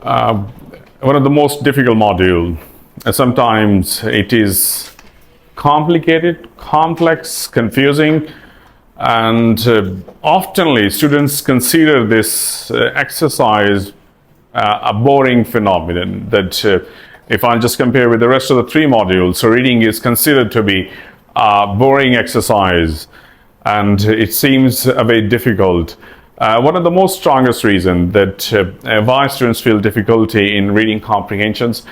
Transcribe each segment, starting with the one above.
uh, one of the most difficult module. Sometimes it is complicated, complex, confusing, and oftenly students consider this exercise a boring phenomenon. That if I just compare with the rest of the three modules, so reading is considered to be a boring exercise, and it seems very difficult. One of the most strongest reasons that why students feel difficulty in reading comprehensions,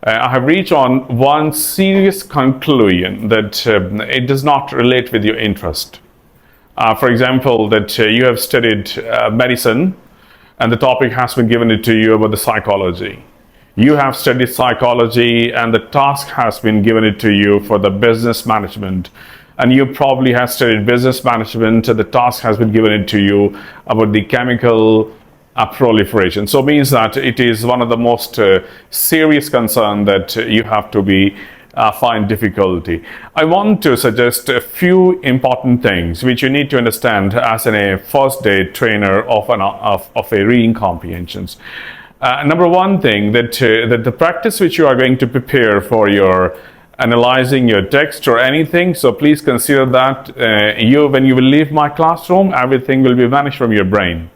I have reached on one serious conclusion that it does not relate with your interest. For example, that you have studied medicine and the topic has been given to you about the psychology. You have studied psychology and the task has been given to you for the business management. And you probably have studied business management and the task has been given to you about the chemical proliferation. So it means that it is one of the most serious concern that you have to be find difficulty. I want to suggest a few important things which you need to understand as a first day trainer of a reading comprehensions. Number one thing, that the practice which you are going to prepare for your analyzing your text or anything, so please consider that when you will leave my classroom, everything will be vanished from your brain.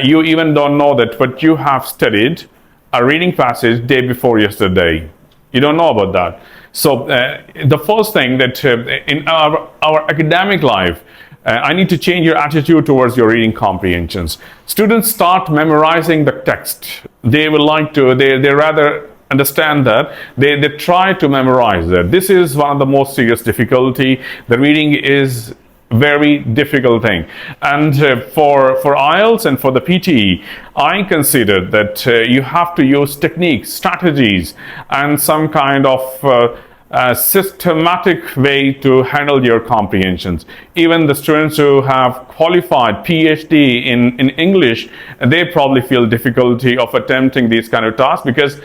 You even don't know that what you have studied a reading passage day before yesterday. You don't know about that. So the first thing that in our academic life, I need to change your attitude towards your reading comprehensions. Students start memorizing the text. They will like to, they rather understand that. They try to memorize that. This is one of the most serious difficulty. The reading is very difficult thing, and for IELTS and for the PTE, I consider that you have to use techniques, strategies, and some kind of systematic way to handle your comprehensions. Even the students who have qualified PhD in English, they probably feel difficulty of attempting these kind of tasks because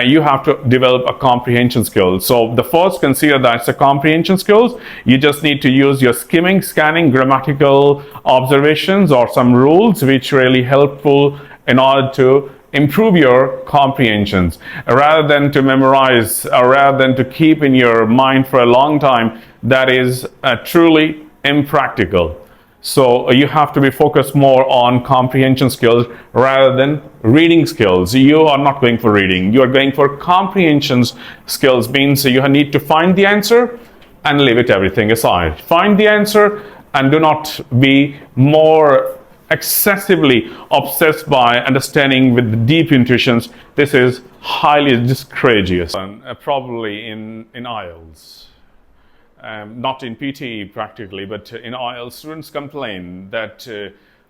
you have to develop a comprehension skill. So the first, consider that it's a comprehension skills. You just need to use your skimming, scanning, grammatical observations or some rules which really helpful in order to improve your comprehensions. Rather than to memorize or rather than to keep in your mind for a long time, that is truly impractical. So you have to be focused more on comprehension skills rather than reading skills. You are not going for reading. You are going for comprehension skills, means you need to find the answer and leave it everything aside. Find the answer and do not be more excessively obsessed by understanding with deep intuitions. This is highly discourageous. Probably in IELTS. Not in PTE practically, but in IELTS, students complain that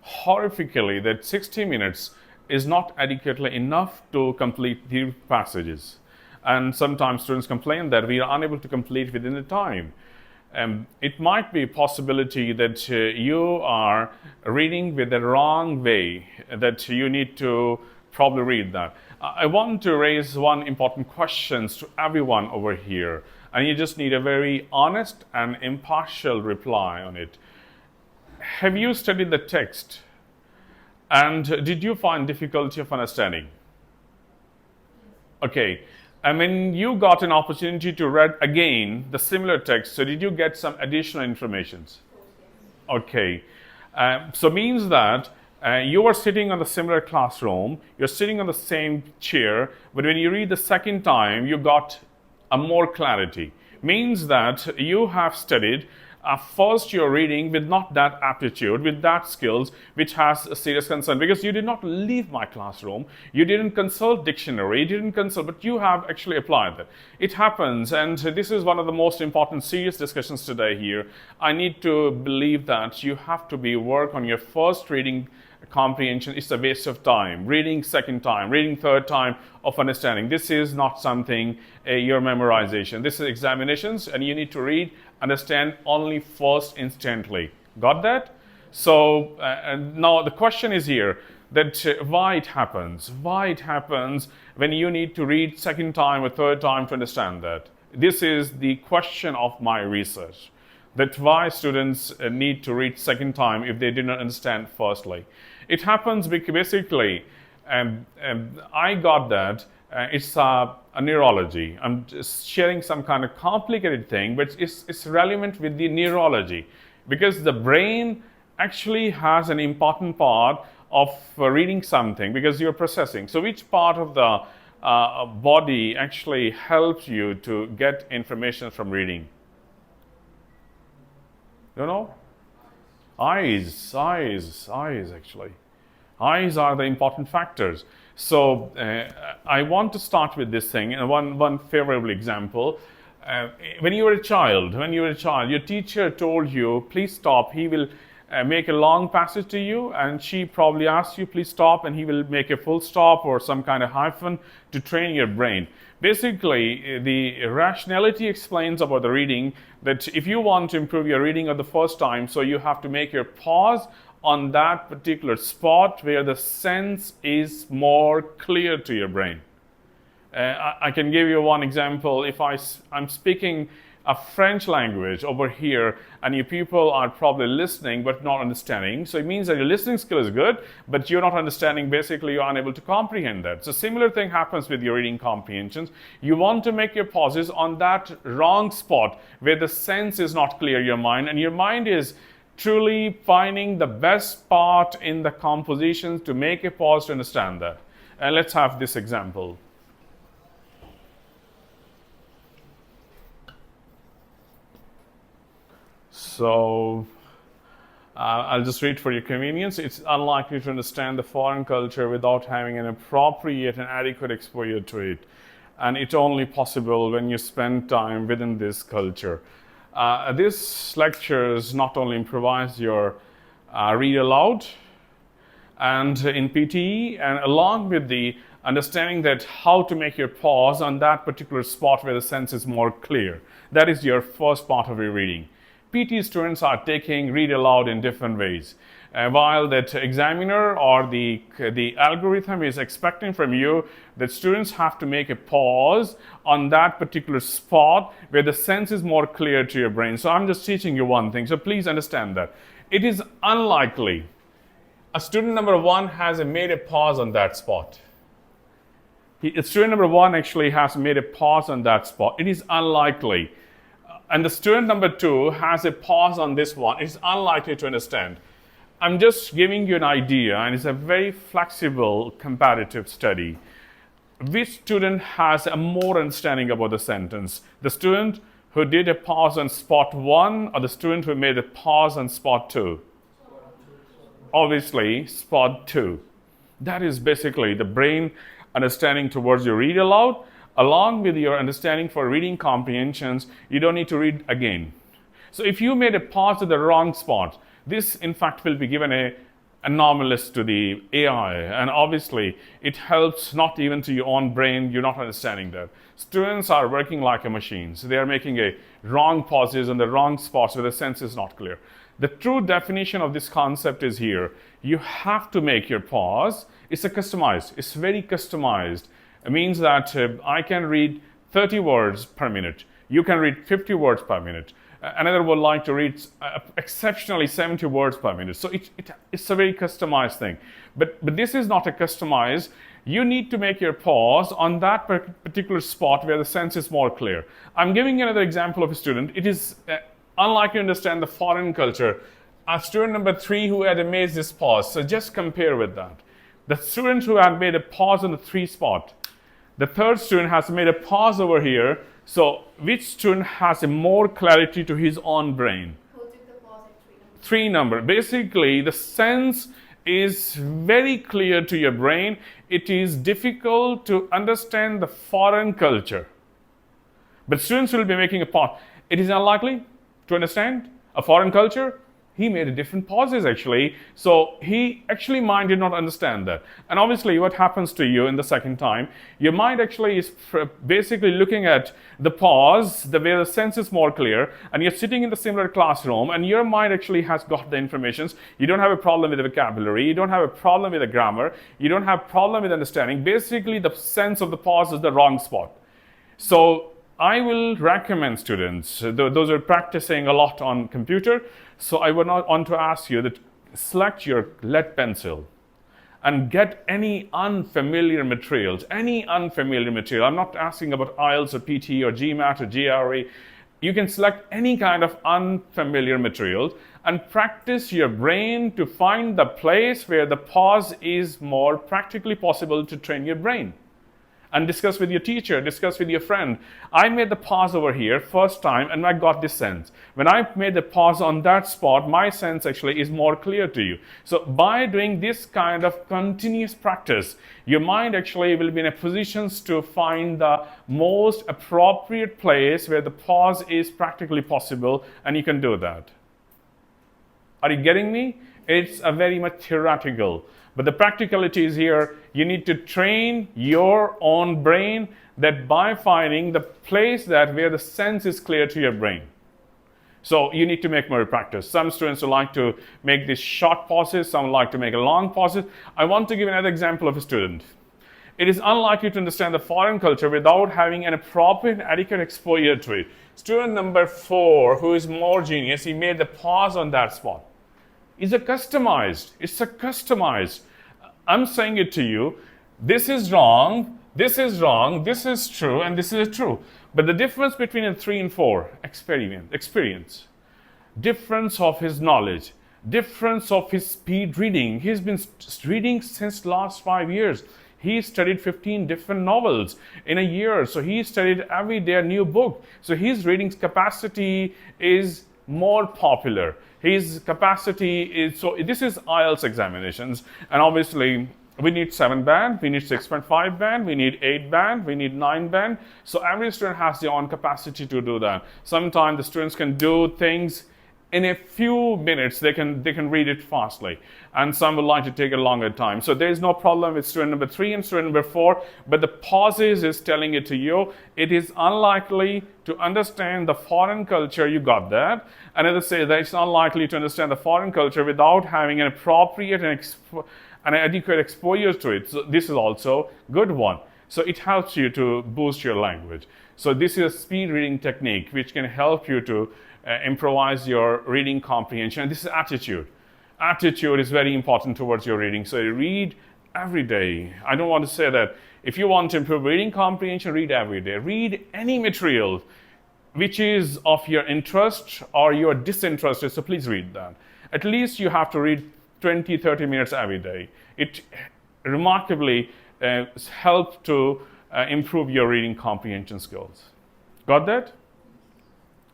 horrifically that 60 minutes is not adequately enough to complete the passages. And sometimes students complain that we are unable to complete within the time. It might be a possibility that you are reading with the wrong way, that you need to probably read that. I want to raise one important question to everyone over here. And you just need a very honest and impartial reply on it. Have you studied the text? And did you find difficulty of understanding? Okay. And when you got an opportunity to read again the similar text, so did you get some additional information? Okay. So means that you are sitting on the similar classroom, you're sitting on the same chair, but when you read the second time, you got a more clarity. Means that you have studied first you're reading with not that aptitude, with that skills, which has a serious concern, because you did not leave my classroom, you didn't consult dictionary, you didn't consult, but you have actually applied that. It happens, and this is one of the most important serious discussions today here. I need to believe that you have to work on your first reading comprehension. It's a waste of time. Reading second time, reading third time of understanding. This is not something your memorization. This is examinations, and you need to read, understand only first instantly. Got that? So now the question is here that why it happens. Why it happens when you need to read second time or third time to understand that. This is the question of my research. That why students need to read second time if they did not understand firstly. It happens because basically I got that. It's a neurology. I'm just sharing some kind of complicated thing, but it's relevant with the neurology because the brain actually has an important part of reading something because you're processing. So which part of the body actually helps you to get information from reading? You know? Eyes actually. Eyes are the important factors. So I want to start with this thing, and one favorable example. When you were a child, your teacher told you, please stop. He will make a long passage to you, and she probably asks you, please stop, and he will make a full stop or some kind of hyphen to train your brain. Basically, the rationality explains about the reading that if you want to improve your reading at the first time, so you have to make your pause on that particular spot where the sense is more clear to your brain. I can give you one example. If I'm speaking a French language over here and you people are probably listening but not understanding, so it means that your listening skill is good but you're not understanding. Basically, you're unable to comprehend that. So similar thing happens with your reading comprehensions. You want to make your pauses on that wrong spot where the sense is not clear in your mind, and your mind is truly finding the best part in the compositions to make a pause to understand that. And let's have this example. So I'll just read for your convenience. It's unlikely to understand the foreign culture without having an appropriate and adequate exposure to it. And it's only possible when you spend time within this culture. This lectures not only improvise your read aloud and in PTE, and along with the understanding that how to make your pause on that particular spot where the sense is more clear. That is your first part of your reading. PTE students are taking read aloud in different ways. While that examiner or the algorithm is expecting from you that students have to make a pause on that particular spot where the sense is more clear to your brain. So I'm just teaching you one thing. So please understand that. It is unlikely a student number one has made a pause on that spot. Student number one actually has made a pause on that spot. It is unlikely. And the student number two has a pause on this one. It's unlikely to understand. I'm just giving you an idea, and it's a very flexible comparative study. Which student has a more understanding about the sentence? The student who did a pause on spot one, or the student who made a pause on spot two? Obviously, spot two. That is basically the brain understanding towards your read aloud. Along with your understanding for reading comprehensions, you don't need to read again. So if you made a pause at the wrong spot, this in fact will be given a anomalous to the AI, and obviously it helps not even to your own brain. You're not understanding that. Students are working like a machine, so they are making a wrong pauses on the wrong spots where the sense is not clear. The true definition of this concept is here. You have to make your pause. It's customized. It's very customized. It means that I can read 30 words per minute. You can read 50 words per minute. Another would like to read exceptionally 70 words per minute. So it's a very customized thing. But this is not a customized. You need to make your pause on that particular spot where the sense is more clear. I'm giving you another example of a student. It is unlikely to understand the foreign culture. A student number three who had made this pause. So just compare with that. The student who had made a pause on the three spot. The third student has made a pause over here. So which student has a more clarity to his own brain? Who took the pause at three number. Basically, the sense is very clear to your brain. It is difficult to understand the foreign culture. But students will be making a pause. It is unlikely to understand a foreign culture. He made a different pauses actually. So he actually mind did not understand that. And obviously what happens to you in the second time, your mind actually is basically looking at the pause, the way the sense is more clear, and you're sitting in the similar classroom and your mind actually has got the information. You don't have a problem with the vocabulary, you don't have a problem with the grammar, you don't have a problem with understanding. Basically the sense of the pause is the wrong spot. So I will recommend students, those are practicing a lot on computer, so I would not want to ask you that select your lead pencil and get any unfamiliar materials, I'm not asking about IELTS or PTE or GMAT or GRE. You can select any kind of unfamiliar materials and practice your brain to find the place where the pause is more practically possible to train your brain. And discuss with your teacher, discuss with your friend. I made the pause over here first time and I got this sense. When I made the pause on that spot, my sense actually is more clear to you. So by doing this kind of continuous practice, your mind actually will be in a position to find the most appropriate place where the pause is practically possible, and you can do that. Are you getting me? It's a very much theoretical. But the practicality is here. You need to train your own brain that by finding the place where the sense is clear to your brain. So you need to make more practice. Some students would like to make these short pauses. Some would like to make a long pauses. I want to give another example of a student. It is unlikely to understand the foreign culture without having an appropriate, adequate exposure to it. Student number 4, who is more genius, he made the pause on that spot. It's a customized. I'm saying it to you. This is wrong, this is wrong, this is true, and this is true. But the difference between a 3 and 4, experience. Difference of his knowledge. Difference of his speed reading. He's been reading since the last 5 years. He studied 15 different novels in a year. So he studied every day a new book. So his reading capacity is more popular. His capacity is, so this is IELTS examinations, and obviously we need 7 band, we need 6.5 band, we need 8 band, we need 9 band. So every student has their own capacity to do that. Sometimes the students can do things in a few minutes, they can read it fastly, and some would like to take a longer time. So there is no problem with student number 3 and student number 4, but the pauses is telling it to you. It is unlikely to understand the foreign culture, you got that, and as I say, that it's unlikely to understand the foreign culture without having an appropriate and adequate exposure to it. So this is also a good one. So it helps you to boost your language. So this is a speed reading technique which can help you to improvise your reading comprehension. And this is attitude. Attitude is very important towards your reading. So you read every day. I don't want to say that if you want to improve reading comprehension, read every day. Read any material which is of your interest or your disinterested, so please read that. At least you have to read 20-30 minutes every day. It remarkably helps to improve your reading comprehension skills. Got that?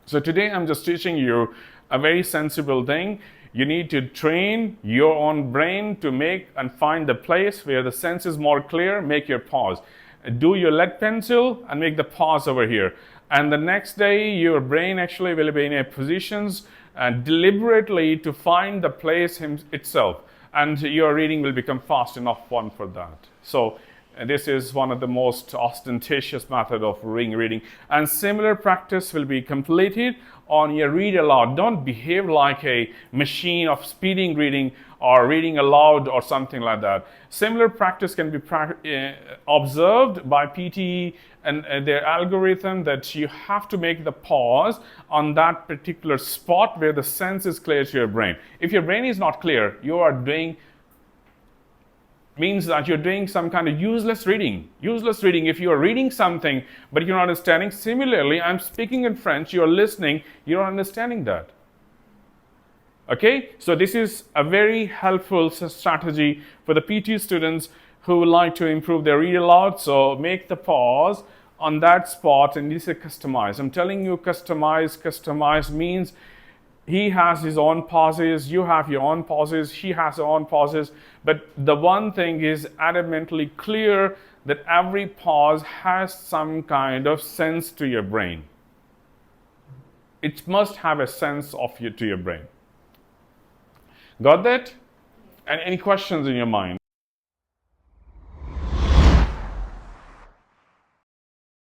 So today I'm just teaching you a very sensible thing. You need to train your own brain to make and find the place where the sense is more clear, make your pause. Do your lead pencil and make the pause over here. And the next day your brain actually will be in a positions deliberately to find the place itself. And your reading will become fast enough one for that. So this is one of the most ostentatious method of reading. And similar practice will be completed on your read aloud. Don't behave like a machine of speeding reading or reading aloud or something like that. Similar practice can be observed by PTE and their algorithm that you have to make the pause on that particular spot where the sense is clear to your brain. If your brain is not clear, you are doing means that you're doing some kind of useless reading. Useless reading if you are reading something but you're not understanding. Similarly, I'm speaking in French, you're listening, you're not understanding that. Okay, so this is a very helpful strategy for the PT students who would like to improve their read aloud. So make the pause on that spot, and this is customize. I'm telling you, customize means he has his own pauses, you have your own pauses, she has her own pauses. But the one thing is adamantly clear that every pause has some kind of sense to your brain. It must have a sense of to your brain. Got that? And any questions in your mind?